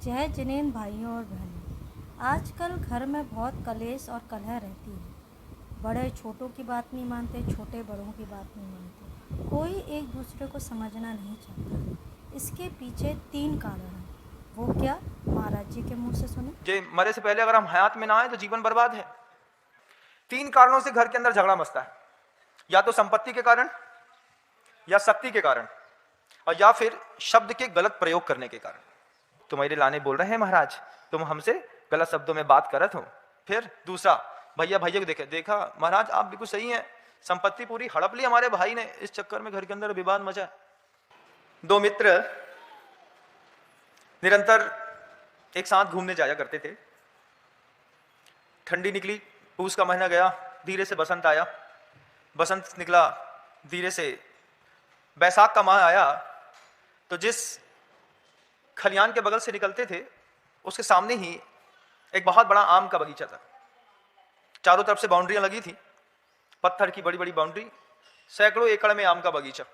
जय जिनेन भाइयों और बहनों, आजकल घर में बहुत कलेश और कलह रहती है। बड़े छोटों की बात नहीं मानते, छोटे बड़ों की बात नहीं मानते, कोई एक दूसरे को समझना नहीं चाहता। इसके पीछे 3 कारण हैं। वो क्या? महाराज जी के मुंह से सुने। जे मरे से पहले अगर हम हयात में ना आए तो जीवन बर्बाद है। 3 कारणों से घर के अंदर झगड़ा मचता है, या तो संपत्ति के कारण, या शक्ति के कारण, और या फिर शब्द के गलत प्रयोग करने के कारण। तुम्हारे लाने बोल रहे हैं महाराज, तुम हमसे गलत शब्दों में बात करत हो। फिर दूसरा, भैया भैया को देखा महाराज आप बिल्कुल सही हैं, संपत्ति पूरी हड़प ली हमारे भाई ने, इस चक्कर में घर के अंदर विवाद मचा। 2 मित्र निरंतर एक साथ घूमने जाया करते थे। ठंडी निकली, पूस का महीना गया, धीरे से बसंत आया। बसंत निकला, धीरे से बैसाख का माह आया। तो जिस खलियान के बगल से निकलते थे उसके सामने ही एक बहुत बड़ा आम का बगीचा था। चारों तरफ से बाउंड्रियां लगी थी, पत्थर की बड़ी बड़ी बाउंड्री, सैकड़ों एकड़ में आम का बगीचा।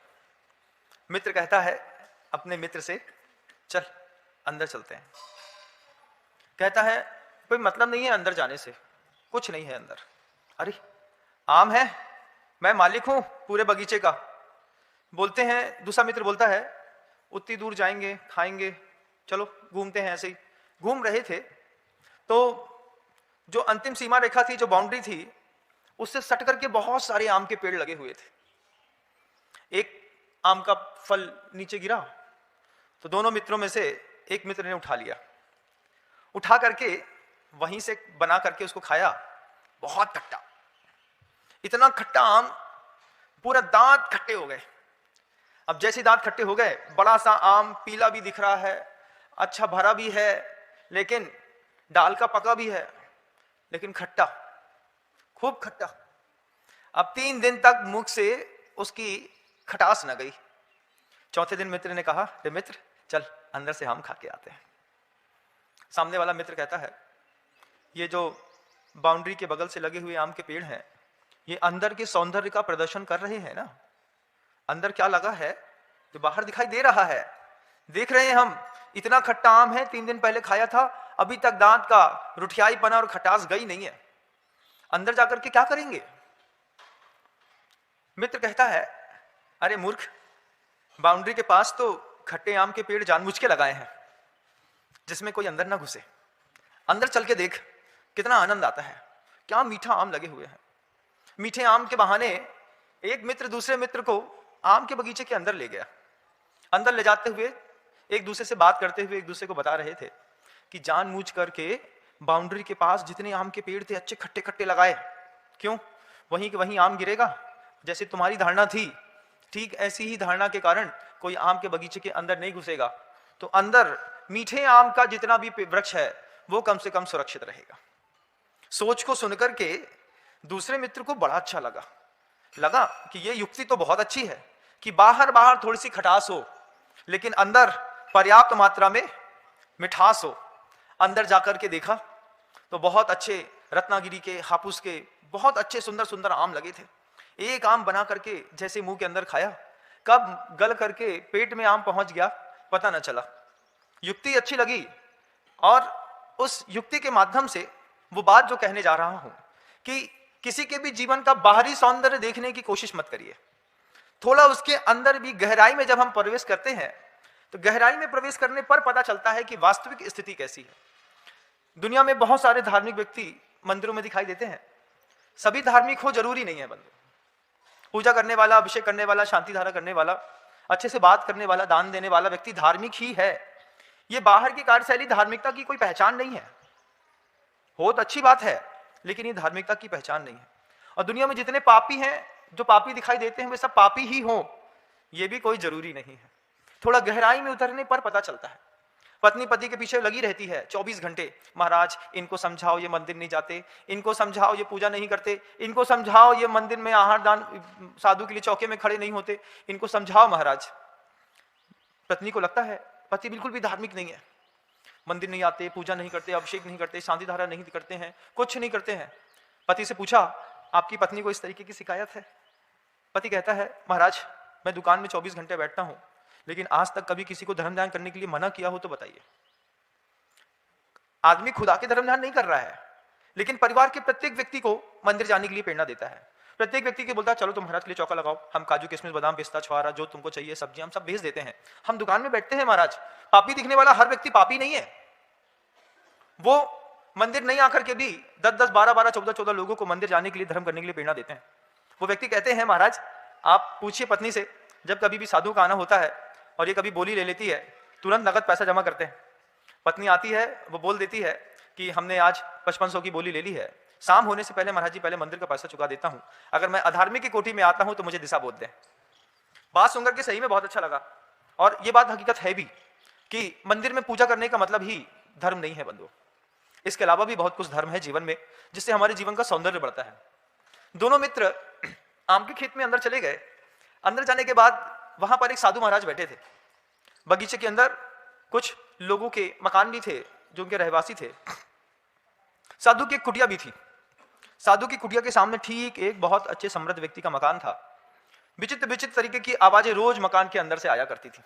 मित्र कहता है अपने मित्र से, चल अंदर चलते हैं। कहता है कोई मतलब नहीं है अंदर जाने से, कुछ नहीं है अंदर। अरे आम है, मैं मालिक हूं पूरे बगीचे का। बोलते हैं, दूसरा मित्र बोलता है उतनी दूर जाएंगे, खाएंगे, चलो घूमते हैं। ऐसे ही घूम रहे थे तो जो अंतिम सीमा रेखा थी, जो बाउंड्री थी, उससे सट करके बहुत सारे आम के पेड़ लगे हुए थे। एक आम का फल नीचे गिरा तो दोनों मित्रों में से एक मित्र ने उठा लिया, उठा करके वहीं से बना करके उसको खाया। बहुत खट्टा, इतना खट्टा आम, पूरा दांत खट्टे हो गए। अब जैसे दांत खट्टे हो गए, बड़ा सा आम, पीला भी दिख रहा है, अच्छा भरा भी है, लेकिन डाल का पका भी है, लेकिन खट्टा, खूब खट्टा। अब 3 दिन तक मुख से उसकी खटास न गई। चौथे दिन मित्र ने कहा, रे मित्र चल अंदर से आम खा के आते हैं। सामने वाला मित्र कहता है, ये जो बाउंड्री के बगल से लगे हुए आम के पेड़ हैं, ये अंदर के सौंदर्य का प्रदर्शन कर रहे हैं ना। अंदर क्या लगा है जो बाहर दिखाई दे रहा है, देख रहे हैं हम। इतना खट्टा आम है, 3 दिन पहले खाया था, अभी तक दांत का रुठियाईपना और खटास गई नहीं है। अंदर जाकर के क्या करेंगे? मित्र कहता है, अरे मूर्ख, बाउंड्री के पास तो खट्टे आम के पेड़ जानबूझ के लगाए हैं जिसमें कोई अंदर ना घुसे। अंदर चल के देख कितना आनंद आता है, क्या मीठा आम लगे हुए हैं। मीठे आम के बहाने एक मित्र दूसरे मित्र को आम के बगीचे के अंदर ले गया। अंदर ले जाते हुए एक दूसरे से बात करते हुए एक दूसरे को बता रहे थे कि जानबूझ करके बाउंड्री के पास जितने आम के पेड़ थे अच्छे खट्टे खट्टे लगाए। क्यों? वहीं के वहीं आम गिरेगा। जैसे तुम्हारी धारणा थी, ठीक ऐसी ही धारणा के कारण कोई आम के बगीचे के अंदर नहीं घुसेगा, तो अंदर मीठे आम का जितना भी वृक्ष है वो कम से कम सुरक्षित रहेगा। सोच को सुनकर के दूसरे मित्र को बड़ा अच्छा लगा कि ये युक्ति तो बहुत अच्छी है कि बाहर बाहर थोड़ी सी खटास हो, लेकिन अंदर पर्याप्त मात्रा में मिठास हो। अंदर जाकर के देखा तो बहुत अच्छे रत्नागिरी के, हापुस के बहुत अच्छे सुंदर सुंदर आम लगे थे। एक आम बना करके जैसे मुंह के अंदर खाया, कब गल करके पेट में आम पहुंच गया पता न चला। युक्ति अच्छी लगी, और उस युक्ति के माध्यम से वो बात जो कहने जा रहा हूं कि किसी के भी जीवन का बाहरी सौंदर्य देखने की कोशिश मत करिए। थोड़ा उसके अंदर भी गहराई में जब हम प्रवेश करते हैं तो गहराई में प्रवेश करने पर पता चलता है कि वास्तविक स्थिति कैसी है। दुनिया में बहुत सारे धार्मिक व्यक्ति मंदिरों में दिखाई देते हैं। सभी धार्मिक हो जरूरी नहीं है बंधु। पूजा करने वाला, अभिषेक करने वाला, शांति धारा करने वाला, अच्छे से बात करने वाला, दान देने वाला व्यक्ति धार्मिक ही है। ये बाहर की कार्यशैली धार्मिकता की कोई पहचान नहीं है। बहुत अच्छी बात है, लेकिन ये धार्मिकता की पहचान नहीं है। और दुनिया में जितने पापी हैं, जो पापी दिखाई देते हैं, वे सब पापी ही हों, ये भी कोई जरूरी नहीं है। थोड़ा गहराई में उतरने पर पता चलता है। पत्नी पति के पीछे लगी रहती है 24 घंटे, महाराज इनको समझाओ ये मंदिर नहीं जाते, इनको समझाओ ये पूजा नहीं करते, इनको समझाओ ये मंदिर में आहार दान साधु के लिए चौके में खड़े नहीं होते, इनको समझाओ महाराज। पत्नी को लगता है पति बिल्कुल भी धार्मिक नहीं है, मंदिर नहीं आते, पूजा नहीं करते, अभिषेक नहीं करते, शांति धारा नहीं करते हैं, कुछ नहीं करते हैं। पति से पूछा, आपकी पत्नी को इस तरीके की शिकायत है? पति कहता है, महाराज मैं दुकान में 24 घंटे बैठता हूं, लेकिन आज तक कभी किसी को धर्म ध्यान करने के लिए मना किया हो तो बताइए। आदमी खुदा के धर्म ध्यान नहीं कर रहा है, लेकिन परिवार के प्रत्येक व्यक्ति को मंदिर जाने के लिए प्रेरणा देता है। प्रत्येक व्यक्ति के बोलता है चलो तुम महाराज के लिए चौका लगाओ, हम काजू किशमिश बादाम पिस्ता छुआरा जो तुमको चाहिए सब्जी हम सब भेज देते हैं। हम दुकान में बैठते हैं महाराज। पापी दिखने वाला हर व्यक्ति पापी नहीं है। वो मंदिर नहीं आकर के भी 10-10, 12-12, 14-14 लोगों को मंदिर जाने के लिए, धर्म करने के लिए प्रेरणा देते हैं। वो व्यक्ति कहते हैं महाराज आप पूछिए पत्नी से, जब कभी भी साधु का आना होता है और ये कभी बोली ले लेती है, तुरंत नगद पैसा जमा करते हैं। पत्नी आती है, वो बोल देती है कि हमने आज 5500 की बोली ले ली है, शाम होने से पहले महाराज जी पहले मंदिर का पैसा चुका देता हूं, अगर मैं अधार्मिक की कोठी में आता हूं तो मुझे दिशा बोध दें। बात सुनकर के सही में बहुत अच्छा लगा, और ये बात हकीकत है भी कि मंदिर में पूजा करने का मतलब ही धर्म नहीं है बंधुओं। इसके अलावा भी बहुत कुछ धर्म है जीवन में, जिससे हमारे जीवन का सौंदर्य बढ़ता है। दोनों मित्र आम के खेत में अंदर चले गए। अंदर जाने के बाद वहां पर एक साधु महाराज बैठे थे। बगीचे के अंदर कुछ लोगों के मकान भी थे जो उनके रहवासी थे। साधु की एक कुटिया भी थी। साधु की कुटिया के सामने ठीक एक बहुत अच्छे समृद्ध व्यक्ति का मकान था। विचित्र विचित्र तरीके की आवाजें रोज मकान के अंदर से आया करती थी।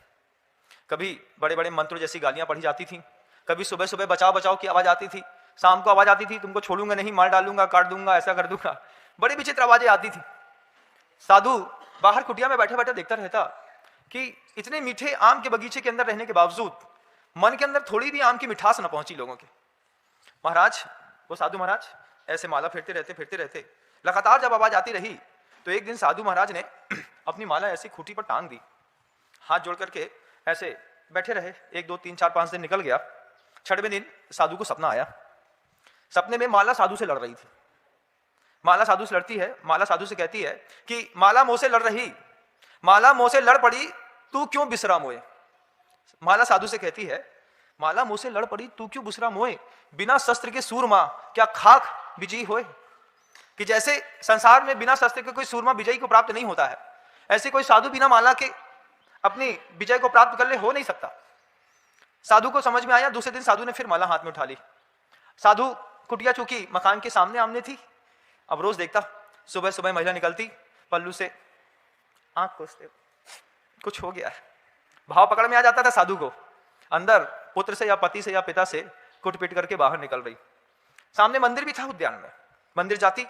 कभी बड़े बड़े मंत्रों जैसी गालियां पढ़ी जाती थी, कभी सुबह सुबह बचाओ बचाओ की आवाज आती थी, शाम को आवाज आती थी तुमको छोड़ूंगा नहीं, मार डालूंगा, काट दूंगा, ऐसा कर दूंगा। बड़ी विचित्र आवाजें आती थी। साधु बाहर कुटिया में बैठे बैठे देखता रहता कि इतने मीठे आम के बगीचे के अंदर रहने के बावजूद मन के अंदर थोड़ी भी आम की मिठास न पहुंची लोगों के। महाराज, वो साधु महाराज ऐसे माला फेरते रहते लगातार जब आवाज आती रही तो एक दिन साधु महाराज ने अपनी माला ऐसी खूंटी पर टांग दी, हाथ जोड़ करके ऐसे बैठे रहे। 1, 2, 3, 4, 5 दिन निकल गया। 6वें दिन साधु को सपना आया। सपने में माला साधु से लड़ रही थी। माला साधु से लड़ती है। माला साधु से कहती है कि माला मोह से लड़ रही, माला मोह से लड़ पड़ी, तू क्यों बिसरा मोए। माला साधु से कहती है माला मुझसे लड़ पड़ी, तू क्यों बिसरा मोए, बिना शस्त्र के सूरमा क्या खाक विजयी होए। कि जैसे संसार में बिना शस्त्र के कोई सूरमा विजयी को प्राप्त नहीं होता है, ऐसे कोई साधु बिना माला के अपनी विजय को प्राप्त कर ले हो नहीं सकता। साधु को समझ में आया। दूसरे दिन साधु ने फिर माला हाथ में उठा ली। साधु कुटिया चूंकि मकान के सामने आमने थी, अब रोज देखता सुबह सुबह महिला निकलती, पल्लू से आंख खोसते, कुछ हो गया है। भाव पकड़ में आ जाता था साधु को। अंदर पुत्र से या पति से या पिता से कुट पिट करके बाहर निकल रही। सामने मंदिर भी था उद्यान में। मंदिर जाती,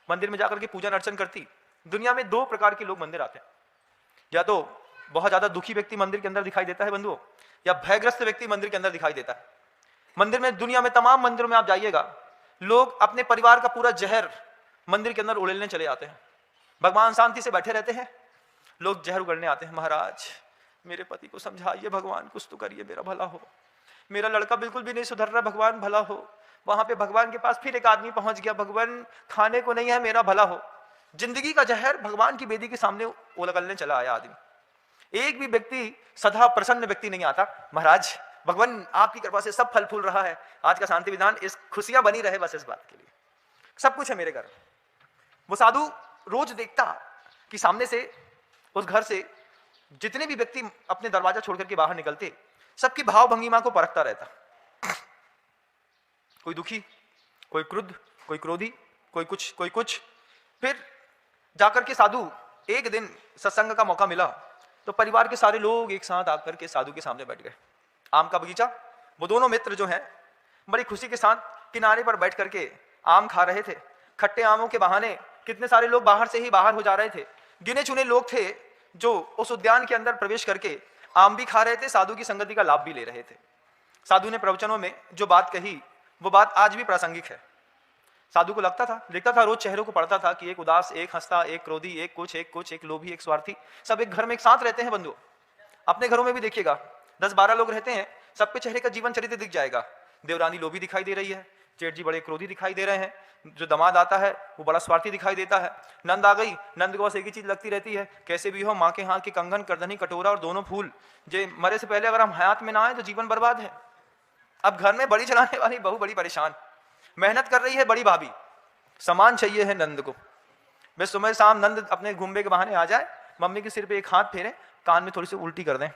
मंदिर में जाकर के पूजन अर्चन करती। दुनिया में 2 प्रकार के लोग मंदिर आते हैं। या तो बहुत ज्यादा दुखी व्यक्ति मंदिर के अंदर दिखाई देता है बंधुओं, या भयग्रस्त व्यक्ति मंदिर के अंदर दिखाई देता है। मंदिर में, दुनिया में तमाम मंदिरों में आप जाइएगा, लोग अपने परिवार का पूरा जहर मंदिर के अंदर उड़ेलने चले आते हैं। भगवान शांति से बैठे रहते हैं, लोग जहर उगलने आते हैं। महाराज मेरे पति को समझाइए, भगवान कुछ तो करिए, मेरा भला हो, मेरा लड़का बिल्कुल भी नहीं सुधर रहा, भगवान भला हो। वहां पे भगवान के पास फिर एक आदमी पहुंच गया, भगवान खाने को नहीं है, मेरा भला हो। जिंदगी का जहर भगवान की बेदी के सामने उगलने चला आया आदमी। एक भी व्यक्ति सदा प्रसन्न व्यक्ति नहीं आता। महाराज भगवान आपकी कृपा से सब फल फूल रहा है, आज का शांति विधान, इस खुशियां बनी रहे, बस इस बात के लिए सब कुछ है मेरे घर। वो साधु रोज देखता कि सामने से, उस घर से जितने भी व्यक्ति अपने दरवाजा छोड़ करके बाहर निकलते, सबकी भाव भंगिमा को परखता रहता। कोई दुखी, कोई क्रुद्ध, कोई क्रोधी, कोई कुछ। फिर जाकर के साधु, एक दिन सत्संग का मौका मिला तो परिवार के सारे लोग एक साथ आकर के साधु के सामने बैठ गए। आम का बगीचा, वो दोनों मित्र जो हैं बड़ी खुशी के साथ किनारे पर बैठ करके आम खा रहे थे। खट्टे आमों के बहाने कितने सारे लोग बाहर से ही बाहर हो जा रहे थे। गिने चुने लोग थे जो उस उद्यान के अंदर प्रवेश करके आम भी खा रहे थे, साधु की संगति का लाभ भी ले रहे थे। साधु ने प्रवचनों में जो बात कही वो बात आज भी प्रासंगिक है। साधु को दिखता था रोज चेहरों को पढ़ता था कि एक उदास, एक हंसता, एक क्रोधी, एक कुछ, एक लोभी, एक स्वार्थी, सब एक घर में एक साथ रहते हैं। बंधु अपने घरों में भी देखिएगा, 10-12 लोग रहते हैं, सबके चेहरे का जीवन चरित्र दिख जाएगा। देवरानी लोभी दिखाई दे रही है, जेठ जी बड़े क्रोधी दिखाई दे रहे हैं, जो दामाद आता है वो बड़ा स्वार्थी दिखाई देता है। नंद आ गई, नंद को बस एक ही चीज लगती रहती है, कैसे भी हो माँ के हाथ के कंगन, करदनी, कटोरा और दोनों फूल, जे मरे से पहले अगर हम हयात में ना आए तो जीवन बर्बाद है। अब घर में बड़ी चलाने वाली बहू बड़ी परेशान, मेहनत कर रही है बड़ी भाभी, सामान चाहिए है नंद को। बस सुबह शाम नंद अपने घूमने के बहाने आ जाए, मम्मी के सिर पे एक हाथ फेरे, कान में थोड़ी सी उल्टी कर दें,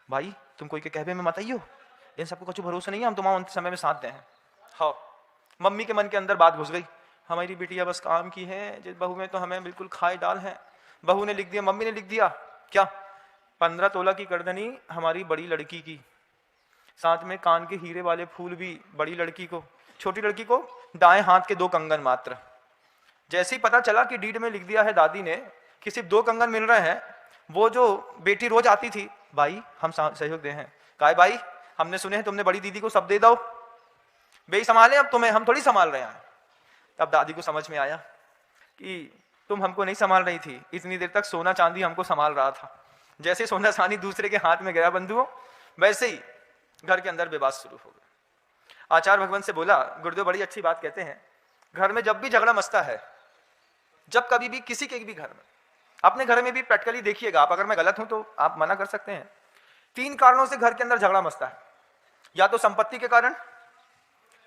भाई तुम कोई के कहवे में मत आइयो, इन सबको कुछ भरोसा नहीं है, हम तुम्हारा अंतिम समय में साथ दें। हाँ, मम्मी के मन के अंदर बात घुस गई, हमारी बिटिया बस काम की है, जिस बहू में तो हमें बिल्कुल खाए डाल है। बहू ने लिख दिया, मम्मी ने लिख दिया क्या, 15 तोला की करधनी हमारी बड़ी लड़की की, साथ में कान के हीरे वाले फूल भी बड़ी लड़की को, छोटी लड़की को दाएं हाथ के 2 कंगन मात्र। जैसे ही पता चला कि डीड में लिख दिया है दादी ने कि सिर्फ 2 कंगन मिल रहे हैं, वो जो बेटी रोज आती थी, भाई हम सहयोग दे हैं, कहा भाई हमने सुने हैं तुमने बड़ी दीदी को सब दे दो, भाई संभाले अब तुम्हें, हम थोड़ी संभाल रहे हैं। तब दादी को समझ में आया कि तुम हमको नहीं संभाल रही थी, इतनी देर तक सोना चांदी हमको संभाल रहा था। जैसे सोना चांदी दूसरे के हाथ में गया बंधुओं, वैसे ही घर के अंदर विवाद शुरू हो गया। आचार्य भगवान से बोला, गुरुदेव बड़ी अच्छी बात कहते हैं, घर में जब भी झगड़ा मचता है, जब कभी भी किसी के भी घर में, अपने घर में भी प्रैक्टिकली देखिएगा आप, अगर मैं गलत हूं तो आप मना कर सकते हैं। 3 कारणों से घर के अंदर झगड़ा मचता है, या तो संपत्ति के कारण,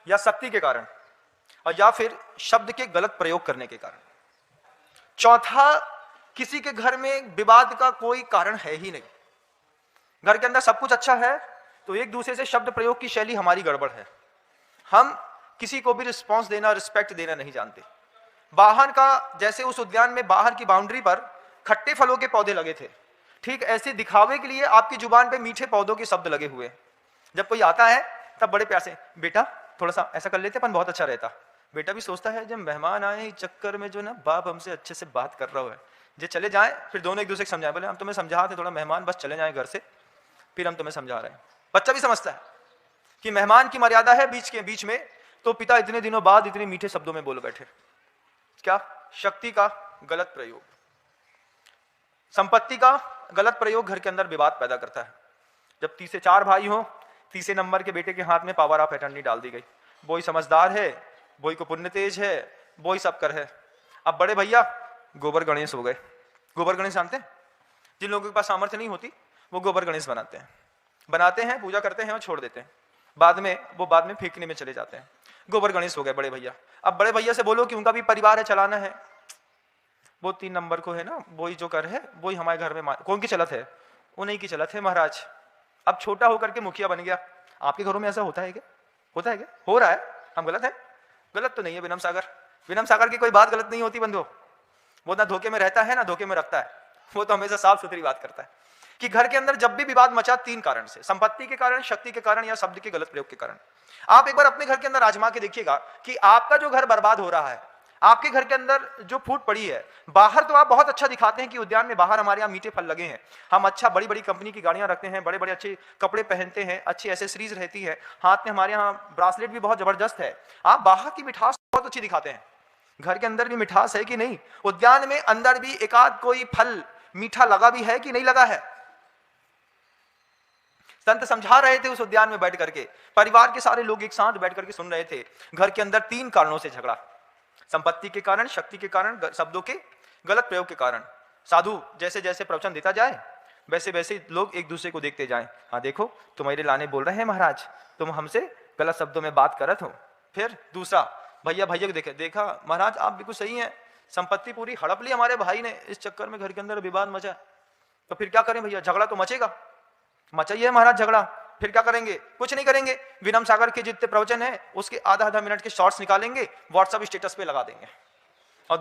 या शक्ति के कारण, और या फिर शब्द के गलत प्रयोग करने के कारण। चौथा, किसी के घर में विवाद का कोई कारण है ही नहीं। घर के अंदर सब कुछ अच्छा है तो एक दूसरे से शब्द प्रयोग की शैली हमारी गड़बड़ है। हम किसी को भी रिस्पॉन्स देना, रिस्पेक्ट देना नहीं जानते। बाहर का, जैसे उस उद्यान में बाहर की बाउंड्री पर खट्टे फलों के पौधे लगे थे, ठीक ऐसे दिखावे के लिए आपकी जुबान पे मीठे पौधों के शब्द लगे हुए। जब कोई आता है तब बड़े प्यार से, बेटा थोड़ा सा ऐसा कर लेते अपन, बहुत अच्छा रहता। बेटा भी सोचता है जब मेहमान आए इस चक्कर में जो ना बाप हमसे अच्छे से बात कर रहा है, जो चले जाए फिर दोनों एक दूसरे को समझाए, बोले हम तुम्हें समझा थे, थोड़ा मेहमान बस चले जाए घर से, फिर हम तुम्हें समझा रहे हैं। बच्चा भी समझता है कि मेहमान की मर्यादा है बीच में, तो पिता इतने दिनों बाद इतने मीठे शब्दों में बोल बैठे। क्या? शक्ति का गलत प्रयोग, संपत्ति का गलत प्रयोग घर के अंदर विवाद पैदा करता है। जब 3 से 4 भाई हो, तीसरे नंबर के बेटे के हाथ में पावर ऑफ अटर्नी डाल दी गई, वो ही समझदार है, वो ही को पुण्य तेज है, वो ही सब कर है। अब बड़े भैया गोबर गणेश हो गए। गोबर गणेश जानते हैं? जिन लोगों के पास सामर्थ्य नहीं होती वो गोबर गणेश बनाते हैं, पूजा करते हैं और छोड़ देते हैं, बाद में फेंकने में चले जाते हैं। गोबर गणेश हो गए बड़े भैया। अब बड़े भैया से बोलो कि उनका भी परिवार है, चलाना है, वो 3 नंबर को है ना, वही जो कर है वही हमारे घर में कौन की चलत है? उन्हीं की चलत है महाराज। अब छोटा होकर के मुखिया बन गया। आपके घरों में ऐसा होता है क्या? होता है क्या? हो रहा है। हम गलत है? गलत तो नहीं है विनम सागर की कोई बात गलत नहीं होती बंधु। वो ना धोखे में रहता है ना धोखे में रखता है, वो तो हमेशा साफ सुथरी बात करता है कि घर के अंदर जब भी विवाद मचा 3 कारण से, संपत्ति के कारण, शक्ति के कारण या शब्द के गलत प्रयोग के कारण। आप एक बार अपने घर के अंदर आजमा के देखिएगा कि आपका जो घर बर्बाद हो रहा है, आपके घर के अंदर जो फूट पड़ी है, बाहर तो आप बहुत अच्छा दिखाते हैं कि उद्यान में बाहर हमारे यहाँ मीठे फल लगे हैं, हम अच्छा बड़ी बड़ी कंपनी की गाड़ियां रखते हैं, बड़े बड़े अच्छे कपड़े पहनते हैं, अच्छी एसेसरीज रहती है, हाथ में हमारे यहाँ ब्रासलेट भी बहुत जबरदस्त है। आप बाहर की मिठास बहुत अच्छी दिखाते हैं, घर के अंदर भी मिठास है कि नहीं? उद्यान में अंदर भी एक आध कोई फल मीठा लगा भी है कि नहीं लगा है? संत समझा रहे थे उस उद्यान में बैठ करके, परिवार के सारे लोग एक साथ बैठ करके सुन रहे थे। घर के अंदर 3 कारणों से झगड़ा, संपत्ति के कारण, शक्ति के कारण, शब्दों के गलत प्रयोग के कारण। साधु जैसे जैसे प्रवचन देता जाए वैसे वैसे लोग एक दूसरे को देखते जाएं। हाँ देखो तुम्हारे लाने बोल रहे हैं महाराज, तुम हमसे गलत शब्दों में बात करत हो। फिर दूसरा, भैया को देखा महाराज आप बिल्कुल सही हैं, संपत्ति पूरी हड़प ली हमारे भाई ने, इस चक्कर में घर के अंदर विवाद मचा, तो फिर क्या करें भैया? झगड़ा तो मचेगा, मचाइए महाराज झगड़ा, फिर क्या करेंगे? कुछ नहीं करेंगे, विनम सागर के जितने प्रवचन है उसके आधा मिनट के शॉर्ट्स निकालेंगे, व्हाट्सएप स्टेटस पे लगा देंगे और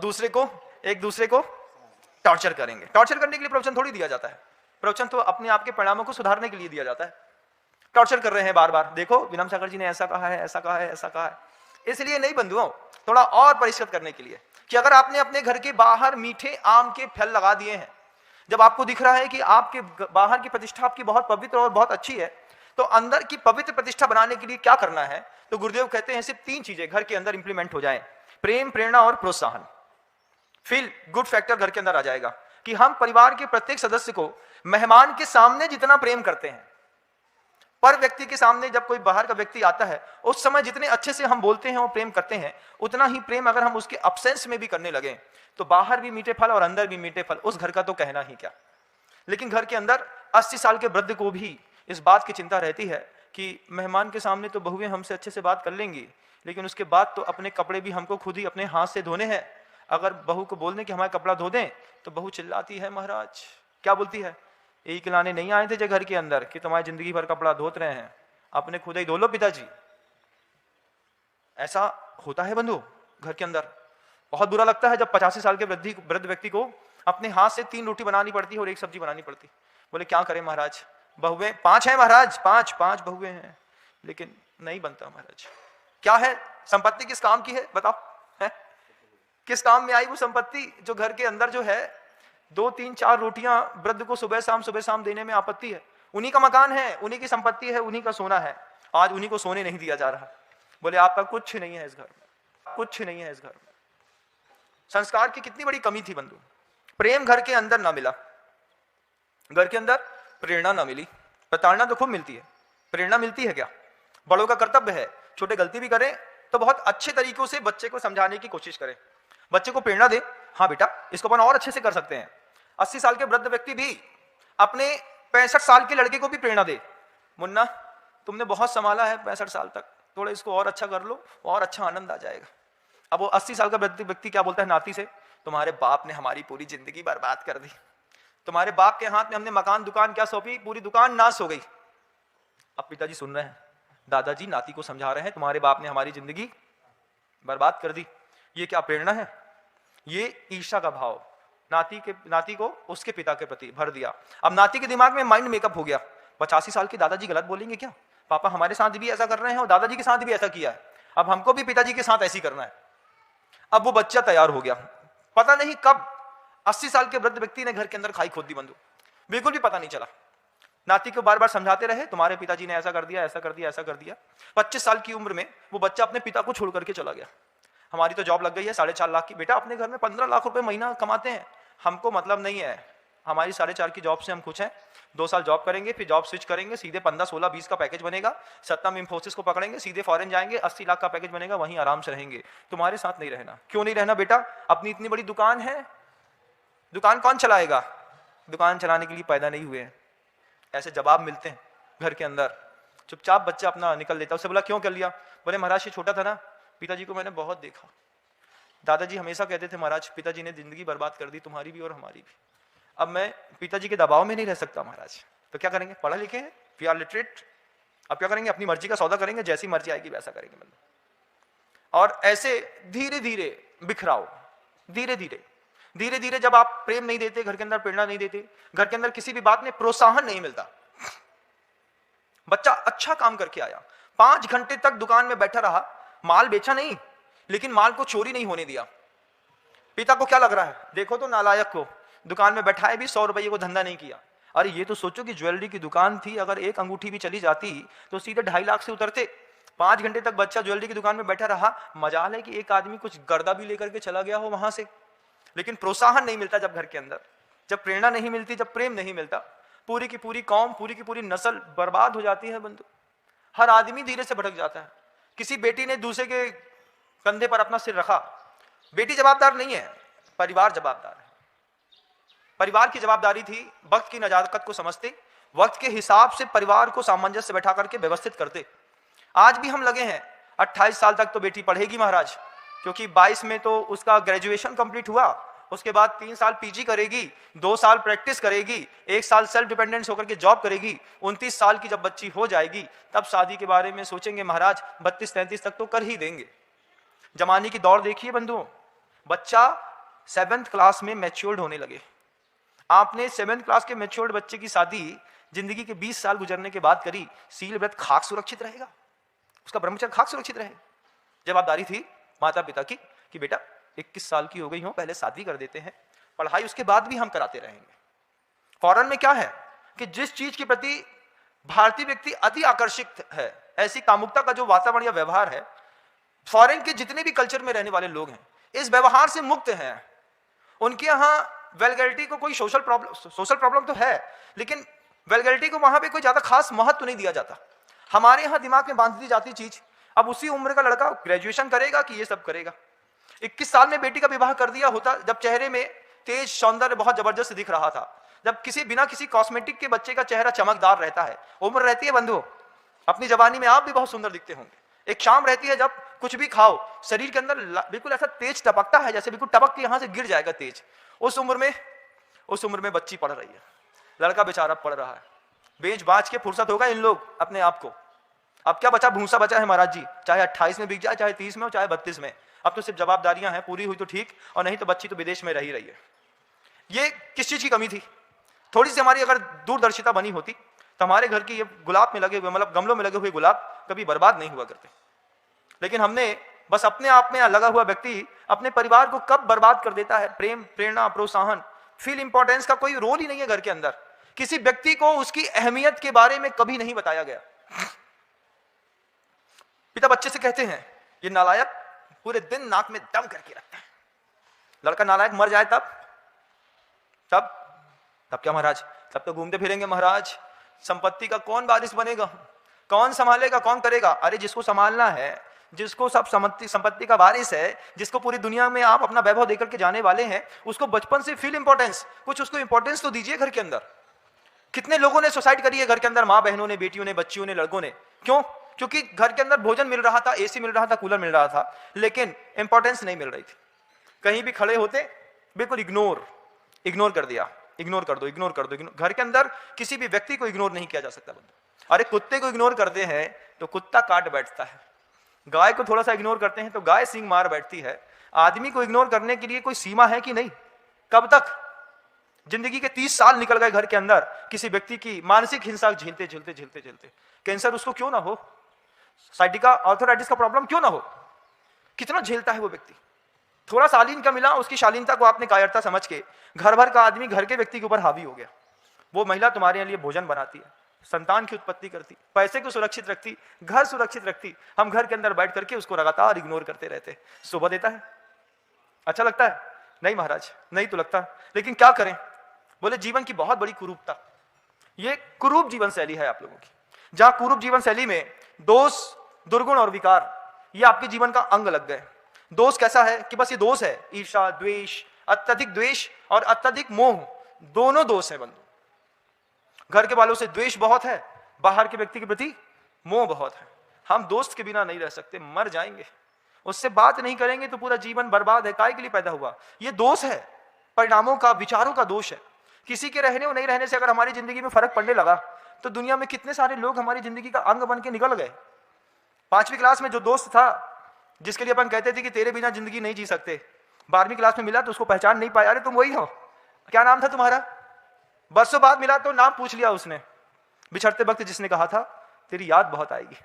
एक दूसरे को टॉर्चर करेंगे। टॉर्चर करने के लिए प्रवचन थोड़ी दिया जाता है, प्रवचन तो अपने आप के परिणामों को सुधारने के लिए दिया जाता है। टॉर्चर कर रहे हैं बार बार, देखो विनम सागर जी ने ऐसा कहा है, ऐसा कहा है, ऐसा कहा है। इसलिए नहीं बंधुओं, थोड़ा और परिष्कृत करने के लिए कि अगर आपने अपने घर के बाहर मीठे आम के फल लगा दिए हैं, जब आपको दिख रहा है कि आपके बाहर की प्रतिष्ठा आपकी बहुत पवित्र और बहुत अच्छी है, तो अंदर की पवित्र प्रतिष्ठा बनाने के लिए क्या करना है? तो गुरुदेव कहते हैं सिर्फ 3 चीजें घर के अंदर इंप्लीमेंट हो जाएं, प्रेम, प्रेरणा और प्रोत्साहन। फील गुड फैक्टर घर के अंदर आ जाएगा कि हम परिवार के प्रत्येक सदस्य को मेहमान के सामने जितना प्रेम करते हैं, पर व्यक्ति के सामने जब कोई बाहर का व्यक्ति आता है उस समय जितने अच्छे से हम बोलते हैं और प्रेम करते हैं, उतना ही प्रेम अगर हम उसके अब्सेंस में भी करने लगे तो बाहर भी मीठे फल और अंदर भी मीठे फल, उस घर का तो कहना ही क्या। लेकिन घर के अंदर 80 साल के वृद्ध को भी इस बात की चिंता रहती है कि मेहमान के सामने तो बहुएं हमसे अच्छे से बात कर लेंगी, लेकिन उसके बाद तो अपने कपड़े भी हमको खुद ही अपने हाथ से धोने हैं। अगर बहू को बोल दें कि हमारा कपड़ा धो दें तो बहू चिल्लाती है, महाराज क्या बोलती है, एक लाने नहीं आए थे घर के अंदर कि तुम्हारी जिंदगी भर कपड़ा धोत रहे हैं, अपने खुद ही धो लो पिताजी। ऐसा होता है बंधु घर के अंदर। बहुत बुरा लगता है जब 85 साल के वृद्ध व्यक्ति को अपने हाथ से 3 रोटी बनानी पड़ती है और 1 सब्जी बनानी पड़ती। बोले क्या करें महाराज, बहुएं 5 हैं महाराज, 5 बहुएं हैं, लेकिन नहीं बनता महाराज। क्या है संपत्ति, किस काम की है बताओ, है किस काम में आई वो संपत्ति जो घर के अंदर जो है 2-3-4 रोटियां वृद्ध को सुबह शाम देने में आपत्ति है। उन्हीं का मकान है, उन्हीं की संपत्ति है, उन्हीं का सोना है, आज उन्हीं को सोने नहीं दिया जा रहा। बोले आपका कुछ नहीं है इस घर में, कुछ नहीं है इस घर में। संस्कार की कितनी बड़ी कमी थी बंधु। प्रेम घर के अंदर ना मिला, घर के अंदर प्रेरणा ना मिली। प्रताड़ना तो खूब मिलती है, प्रेरणा मिलती है क्या? बड़ों का कर्तव्य है छोटे गलती भी करें तो बहुत अच्छे तरीकों से बच्चे को समझाने की कोशिश करें, बच्चे को प्रेरणा दे, हाँ बेटा इसको अपन और अच्छे से कर सकते हैं। 80 साल के वृद्ध व्यक्ति भी अपने 65 साल के लड़के को भी प्रेरणा दे, मुन्ना तुमने बहुत संभाला है 65 साल तक, थोड़ा इसको और अच्छा कर लो और अच्छा आनंद आ जाएगा। अब वो 80 साल का वृद्ध व्यक्ति क्या बोलता है नाती से, तुम्हारे बाप ने हमारी पूरी जिंदगी बर्बाद कर दी, तुम्हारे बाप के हाथ में हमने मकान दुकान क्या सौंपी, पूरी दुकान नाश हो गई। अब पिताजी सुन रहे हैं, दादाजी नाती को समझा रहे हैं तुम्हारे बाप ने हमारी जिंदगी बर्बाद कर दी। ये क्या प्रेरणा है? ये ईर्ष्या का भाव नाती को उसके पिता के प्रति भर दिया। अब नाती के दिमाग में माइंड मेकअप हो गया, 85 साल के दादाजी गलत बोलेंगे क्या, पापा हमारे साथ भी ऐसा कर रहे हैं और दादाजी के साथ भी ऐसा किया है, अब हमको भी पिताजी के साथ ऐसी करना है। अब वो बच्चा तैयार हो गया, पता नहीं कब 80 साल के वृद्ध व्यक्ति ने घर के अंदर खाई खोद दी बंधु, बिल्कुल भी पता नहीं चला। नाती को बार बार समझाते रहे तुम्हारे पिताजी ने ऐसा कर दिया, ऐसा कर दिया, ऐसा कर दिया। 25 साल की उम्र में वो बच्चा अपने पिता को छोड़ करके चला गया। हमारी तो जॉब लग गई है 4.5 लाख की, बेटा अपने घर में 15 लाख रुपए महीना कमाते हैं, हमको मतलब नहीं है, हमारी 4.5 की जॉब से हम खुश हैं। 2 साल जॉब करेंगे, फिर जॉब स्विच करेंगे, सीधे 15, 16, 20 का पैकेज बनेगा, सत्ता में इंफोसिस को पकड़ेंगे, सीधे फॉरेन जाएंगे, 80 लाख का पैकेज बनेगा, वहीं आराम से रहेंगे। तुम्हारे साथ नहीं रहना। क्यों नहीं रहना बेटा? अपनी इतनी बड़ी दुकान है, दुकान कौन चलाएगा? दुकान चलाने के लिए पैदा नहीं हुए हैं। ऐसे जवाब मिलते हैं घर के अंदर। चुपचाप बच्चा अपना निकल लेता। उससे बोला क्यों कर लिया? बोले महाराज ये छोटा था ना, पिताजी को मैंने बहुत देखा, दादाजी हमेशा कहते थे महाराज पिताजी ने जिंदगी बर्बाद कर दी, तुम्हारी भी और हमारी भी। अब मैं पिताजी के दबाव में नहीं रह सकता महाराज, तो क्या करेंगे? पढ़ा लिखे हैं, वी आर लिटरेट, अब क्या करेंगे? अपनी मर्जी का सौदा करेंगे, जैसी मर्जी आएगी वैसा करेंगे मतलब। और ऐसे धीरे धीरे बिखराओ, धीरे धीरे जब आप प्रेम नहीं देते, घर के अंदर प्रेरणा नहीं देते, घर के अंदर किसी भी बात में प्रोत्साहन नहीं मिलता। बच्चा अच्छा काम करके आया, 5 घंटे तक दुकान में बैठा रहा, माल बेचा नहीं, लेकिन माल को चोरी नहीं होने दिया। पिता को क्या लग रहा है? देखो तो नालायक को, दुकान में बैठाए भी 100 रुपये को धंधा नहीं किया। अरे ये तो सोचो कि ज्वेलरी की दुकान थी, अगर एक अंगूठी भी चली जाती तो सीधे 2.5 लाख से उतरते। 5 घंटे तक बच्चा ज्वेलरी की दुकान में बैठा रहा, मजाल है कि एक आदमी कुछ गर्दा भी लेकर के चला गया हो वहां से। लेकिन प्रोत्साहन नहीं मिलता जब घर के अंदर, जब प्रेरणा नहीं मिलती, जब प्रेम नहीं मिलता, पूरी की पूरी कौम, पूरी की पूरी नस्ल बर्बाद हो जाती है बंधु। हर आदमी धीरे से भटक जाता है। किसी बेटी ने दूसरे के कंधे पर अपना सिर रखा, बेटी जवाबदार नहीं है, परिवार जवाबदार है। परिवार की जवाबदारी थी, वक्त की नजाकत को समझते, वक्त के हिसाब से परिवार को सामंजस्य से बैठा करके व्यवस्थित करते। आज भी हम लगे हैं, 28 साल तक तो बेटी पढ़ेगी महाराज, क्योंकि 22 में तो उसका ग्रेजुएशन कंप्लीट हुआ, उसके बाद 3 साल पीजी करेगी, 2 साल प्रैक्टिस करेगी, 1 साल सेल्फ डिपेंडेंस होकर के जॉब करेगी। 29 साल की जब बच्ची हो जाएगी तब शादी के बारे में सोचेंगे महाराज, 32-33 तक तो कर ही देंगे। जमाने की दौड़ देखिए बंधुओं, बच्चा 7th क्लास में मैच्योर्ड होने लगे। आपने 7th क्लास के मैच्योर्ड बच्चे की शादी जिंदगी के 20 साल गुजरने के बाद करी, सील व्रत खाक सुरक्षित रहेगा, उसका ब्रह्मचर्य खाक सुरक्षित रहेगा। जवाबदारी थी माता पिता की कि बेटा 21 साल की हो गई हो, पहले शादी कर देते हैं, पढ़ाई उसके बाद भी हम कराते रहेंगे। फॉरेन में क्या है कि जिस चीज के प्रति भारतीय व्यक्ति अति आकर्षित है, ऐसी कामुकता का जो वातावरण या व्यवहार है, फॉरेन के जितने भी कल्चर में रहने वाले लोग हैं इस व्यवहार से मुक्त हैं। उनके यहाँ वेलगैरिटी को कोई सोशल प्रॉब्लम तो है, लेकिन वेलगैरिटी को वहां पे कोई ज्यादा खास महत्व नहीं दिया जाता। हमारे यहाँ दिमाग में बांध दी जाती चीज, अब उसी उम्र का लड़का ग्रेजुएशन करेगा कि ये सब करेगा। 21 साल में बेटी का विवाह कर दिया होता, जब चेहरे में तेज सौंदर्य बहुत जबरदस्त दिख रहा था, जब बिना किसी कॉस्मेटिक के बच्चे का चेहरा चमकदार रहता है। उम्र रहती है बंधु, अपनी जवानी में आप भी बहुत सुंदर दिखते होंगे। एक शाम रहती है जब कुछ भी खाओ शरीर के अंदर बिल्कुल ऐसा तेज टपकता है, जैसे बिल्कुल टपक के यहां से गिर जाएगा तेज। उस उम्र में बच्ची पढ़ रही है, लड़का बेचारा पढ़ रहा है। बेच बाच के फुर्सत होगा इन लोग अपने आप को। अब क्या बचा? भूसा बचा है महाराज जी, चाहे 28 में बिक जाए, चाहे 30 में हो, चाहे 32 में। अब तो सिर्फ जवाबदारियां हैं, पूरी हुई तो ठीक, और नहीं तो बच्ची तो विदेश में रही है। ये किस चीज की कमी थी? थोड़ी सी हमारी अगर दूरदर्शिता बनी होती तो हमारे घर की ये गुलाब में लगे हुए, मतलब गमलों में लगे हुए गुलाब कभी बर्बाद नहीं हुआ करते। लेकिन हमने बस अपने आप में लगा हुआ व्यक्ति अपने परिवार को कब बर्बाद कर देता है। प्रेम, प्रेरणा, प्रोत्साहन, फील इंपॉर्टेंस का कोई रोल ही नहीं है घर के अंदर। किसी व्यक्ति को उसकी अहमियत के बारे में कभी नहीं बताया गया। पिता बच्चे से कहते हैं, ये नालायक पूरे दिन नाक में दम करके रखता है। लड़का नालायक मर जाए तब क्या महाराज? तब तो घूमते फिरेंगे महाराज। संपत्ति का कौन वारिस बनेगा? कौन संभालेगा? कौन करेगा? अरे जिसको संभालना है, जिसको सब संपत्ति का वारिस है, जिसको पूरी दुनिया में आप अपना वैभव देकर के जाने वाले हैं, उसको बचपन से फील इंपॉर्टेंस, कुछ उसको इंपॉर्टेंस तो दीजिए घर के अंदर। कितने लोगों ने सुसाइड करी है घर के अंदर, माँ बहनों ने, बेटियों ने, बच्चियों ने, लड़कों ने। क्यों? क्योंकि घर के अंदर भोजन मिल रहा था, एसी मिल रहा था, कूलर मिल रहा था, लेकिन इंपॉर्टेंस नहीं मिल रही थी। कहीं भी खड़े होते बिल्कुल इग्नोर कर दिया, इग्नोर कर दो। घर के अंदर किसी भी व्यक्ति को इग्नोर नहीं किया जा सकता बंधु। अरे कुत्ते को इग्नोर करते हैं तो कुत्ता काट बैठता है, गाय को थोड़ा सा इग्नोर करते हैं तो गाय सींग मार बैठती है। आदमी को इग्नोर करने के लिए कोई सीमा है कि नहीं? कब तक? जिंदगी के 30 साल निकल गए घर के अंदर, किसी व्यक्ति की मानसिक हिंसा झेलते कैंसर उसको क्यों ना हो, साइटिका आर्थराइटिस का प्रॉब्लम क्यों ना हो, कितना झेलता है वो व्यक्ति। थोड़ा शालीन का मिला, उसकी शालीनता को आपने कायरता समझ के घर भर का आदमी घर के व्यक्ति के ऊपर हावी हो गया। वो महिला तुम्हारे लिए भोजन बनाती है, संतान की उत्पत्ति करती, पैसे को सुरक्षित रखती, घर सुरक्षित रखती, हम घर के अंदर बैठ करके उसको लगातार इग्नोर करते रहते। शोभा देता है? अच्छा लगता है? नहीं महाराज, नहीं तो लगता। लेकिन क्या करें? बोले जीवन की बहुत बड़ी कुरूपता, ये कुरूप जीवन शैली है आप लोगों की, जहां कुरूप जीवन शैली में दोष, दुर्गुण और विकार ये आपके जीवन का अंग लग गए। दोष कैसा है कि बस ये दोष है, ईर्ष्या, द्वेष, अत्यधिक द्वेष और अत्यधिक मोह, दोनों दोष है बंधु। घर के वालों से द्वेष बहुत है, बाहर के व्यक्ति के प्रति मोह बहुत है। हम दोस्त के बिना नहीं रह सकते, मर जाएंगे। उससे बात नहीं करेंगे तो पूरा जीवन बर्बाद है। काय के लिए पैदा हुआ? ये दोष है, परिणामों का, विचारों का दोष है। किसी के रहने और नहीं रहने से अगर हमारी जिंदगी में फर्क पड़ने लगा तो दुनिया में कितने सारे लोग हमारी जिंदगी का अंग बन के निकल गए। 5वीं क्लास में जो दोस्त था, जिसके लिए अपन कहते थे कि तेरे बिना जिंदगी नहीं जी सकते, 12वीं क्लास में मिला तो उसको पहचान नहीं पाया। अरे तुम वही हो, क्या नाम था तुम्हारा? बरसों बाद मिला तो नाम पूछ लिया उसने। बिछड़ते वक्त जिसने कहा था तेरी याद बहुत आएगी,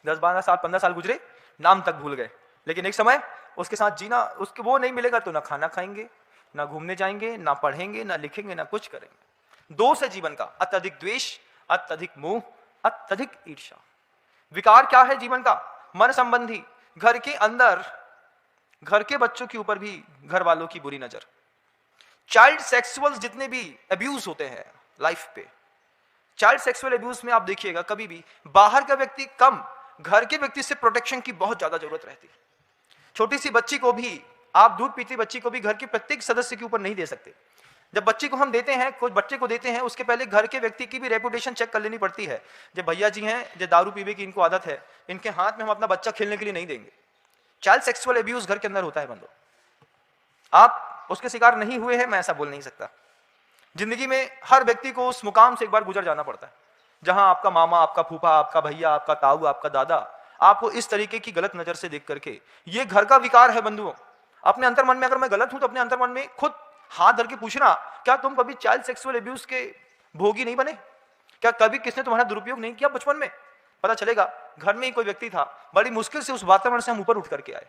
10-12 साल 15 साल गुजरे, नाम तक भूल गए। लेकिन एक समय उसके साथ जीना, उसके वो नहीं मिलेगा तो ना खाना खाएंगे, ना घूमने जाएंगे, ना पढ़ेंगे, ना लिखेंगे, ना कुछ करेंगे। दोष है जीवन का, अत्यधिक द्वेष, अत्यधिक मोह, अत्यधिक ईर्ष्या। विकार क्या है जीवन का? मन संबंधी, घर के अंदर घर के बच्चों के ऊपर भी घर वालों की बुरी नजर। चाइल्ड सेक्सुअल जितने भी अब्यूज होते हैं लाइफ पे, चाइल्ड सेक्सुअल अब्यूज में आप देखिएगा कभी भी बाहर का व्यक्ति कम, घर के व्यक्ति से प्रोटेक्शन की बहुत ज्यादा जरूरत रहती है। छोटी सी बच्ची को भी, आप दूध पीती बच्ची को भी घर के प्रत्येक सदस्य के ऊपर नहीं दे सकते। जब बच्ची को हम देते हैं, कुछ बच्चे को देते हैं, उसके पहले घर के व्यक्ति की भी रेपुटेशन चेक कर लेनी पड़ती है। जब भैया जी हैं, जो दारू पीने की इनको आदत है, इनके हाथ में हम अपना बच्चा खेलने के लिए नहीं देंगे। चाइल्ड सेक्सुअल अब्यूज घर के अंदर होता है बंदो। आप उसके शिकार नहीं हुए हैं, मैं ऐसा बोल नहीं सकता। जिंदगी में हर व्यक्ति को उस मुकाम से एक बार गुजर जाना पड़ता है जहां आपका मामा, आपका फूफा, आपका भैया, आपका ताऊ, आपका दादा आपको इस तरीके की गलत नजर से देख करके, ये घर का विकार है बंधुओं। अपने अंतर मन में, अगर मैं गलत हूं तो अपने अंतर मन में खुद हाथ धर के पूछना, क्या तुम कभी चाइल्ड सेक्सुअल अब्यूज के भोगी नहीं बने? क्या कभी किसने तुम्हारा दुरुपयोग नहीं किया बचपन में? पता चलेगा घर में ही कोई व्यक्ति था, बड़ी मुश्किल से उस वातावरण से हम ऊपर उठ करके आए।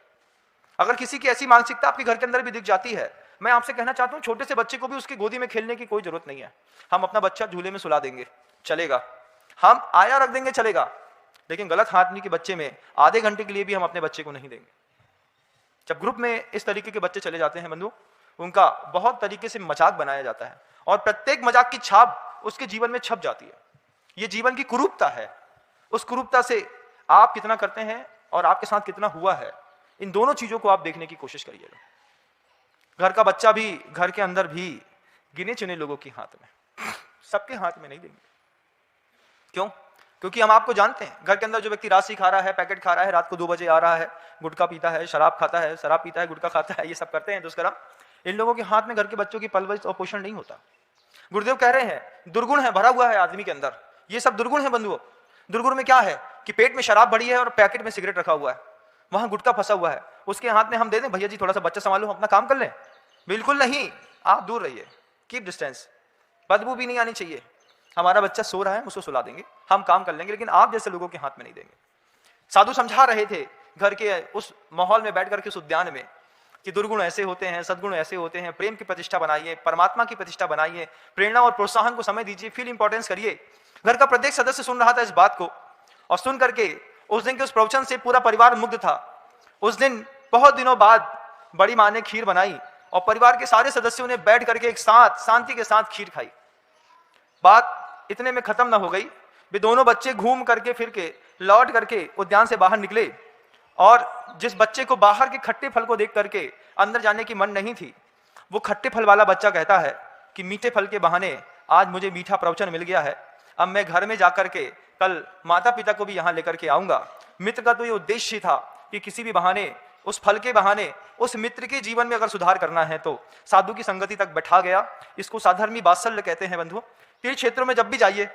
अगर किसी की ऐसी मानसिकता आपके घर के अंदर भी दिख जाती है, मैं आपसे कहना चाहता हूं, छोटे से बच्चे को भी उसकी गोदी में खेलने की कोई जरूरत नहीं है। हम अपना बच्चा झूले में सुला देंगे, चलेगा। हम आया रख देंगे, चलेगा। लेकिन गलत हाथनी के बच्चे में आधे घंटे के लिए भी हम अपने बच्चे को नहीं देंगे। जब ग्रुप में इस तरीके के बच्चे चले जाते हैं बंधु, उनका बहुत तरीके से मजाक बनाया जाता है और प्रत्येक मजाक की छाप उसके जीवन में छप जाती है। यह जीवन की कुरूपता है। उस कुरूपता से आप कितना करते हैं और आपके साथ कितना हुआ है, इन दोनों चीजों को आप देखने की कोशिश करिएगा। घर का बच्चा भी घर के अंदर भी गिने चुने लोगों के हाथ में, सबके हाथ में नहीं देंगे। क्यों? क्योंकि हम आपको जानते हैं। घर के अंदर जो व्यक्ति राशि खा रहा है, पैकेट खा रहा है, रात को 2 बजे आ रहा है, गुटखा पीता है, शराब खाता है, शराब पीता है, गुटखा खाता है, ये सब करते हैं दुष्कर्म, इन लोगों के हाथ में घर के बच्चों की परवरिश और पोषण नहीं होता। गुरुदेव कह रहे हैं दुर्गुण है, भरा हुआ है आदमी के अंदर। ये सब दुर्गुण है बंधुओं। दुर्गुण में क्या है कि पेट में शराब भरी है और पैकेट में सिगरेट रखा हुआ है, वहां गुटखा फंसा हुआ है, उसके हाथ में हम दे दें, भैया जी थोड़ा सा बच्चा संभालो, अपना काम कर लें? बिल्कुल नहीं, आप दूर रहिए, कीप डिस्टेंस। बदबू भी नहीं आनी चाहिए। हमारा बच्चा सो रहा है, उसको सुला देंगे, हम काम कर लेंगे, लेकिन आप जैसे लोगों के हाथ में नहीं देंगे। साधु समझा रहे थे घर के उस माहौल में बैठ करके उस उद्यान में कि दुर्गुण ऐसे होते हैं, सद्गुण ऐसे होते हैं, प्रेम की प्रतिष्ठा बनाइए, परमात्मा की प्रतिष्ठा बनाइए, प्रेरणा और प्रोत्साहन को समय दीजिए, फील इंपॉर्टेंस करिए। घर का प्रत्येक सदस्य सुन रहा था इस बात को, और सुन करके उस दिन के उस प्रवचन से पूरा परिवार मुग्ध था। उस दिन बहुत दिनों बाद बड़ी माँ ने खीर बनाई और परिवार के सारे सदस्यों ने बैठ करके एक साथ शांति के साथ खीर खाई। बात इतने में खत्म ना हो गई, वे दोनों बच्चे घूम करके फिर के लौट करके उद्यान से बाहर निकले, और जिस बच्चे को बाहर के खट्टे फल को देख करके अंदर जाने की मन नहीं थी, वो खट्टे फल वाला बच्चा कहता है कि मीठे फल के बहाने आज मुझे मीठा प्रवचन मिल गया है, अब मैं घर में जाकर के कल माता पिता को भी यहाँ लेकर के आऊंगा। मित्र का तो ये उद्देश्य था कि किसी भी बहाने, उस फल के बहाने उस मित्र के जीवन में अगर सुधार करना है तो साधु की संगति तक बैठा गया। इसको साधर्मी वात्सल्य कहते हैं बंधुओं। तीर्थ क्षेत्रों में जब भी जाइए